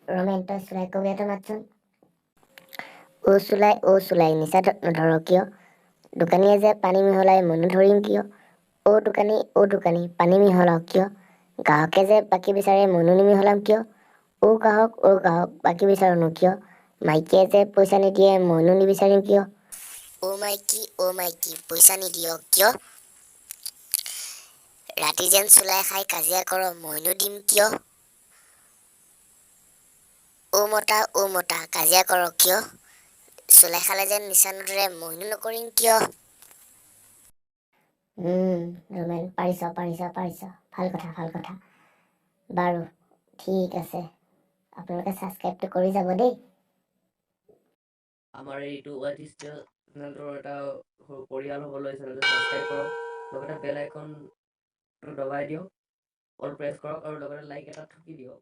ৰমেন তই চুলাই কবিয়াটো মাতচোন। ও চুলাই নিচা নধৰ কিয়? দোকানীয়ে যে পানী মিহলাই মনো ধৰিম কিয়? ও দোকানী পানী মিহলাও কিয়? গ্ৰাহকে যে বাকী বিচাৰে মনো নিমিহলাম কিয়? ও গ্ৰাহক বাকী বিচাৰোনো কিয়? মাইকীয়ে যে পইচা নিদিয়ে মনো নিবিচাৰিম কিয়? ও মাইকী পইচা নিদিয় কিয়? ৰাতি যেন চুলাই খাই কাজিয়া কৰ মইনো দিম কিয়? ও মতা কাজিয়া কৰ কিয়? চুলাই খালে যেন নিচা নধৰে মইনো নকৰিম কিয়? ৰমেন পাৰিছ। ভাল কথা। বাৰু ঠিক আছে, আপোনালোকে ছাবস্ক্ৰাইবটো কৰি যাব দেই। আমাৰ এইটো আৰ্টিষ্ট চেনেলটোৰ এটা পৰিয়াল হ'বলৈ চেনেলটো ছাবস্ক্ৰাইব কৰক, লগতে বেল আইকনটো দবাই দিয়ক, অল প্ৰেছ কৰক আৰু লগতে লাইক এটা ঠুকি দিয়ক।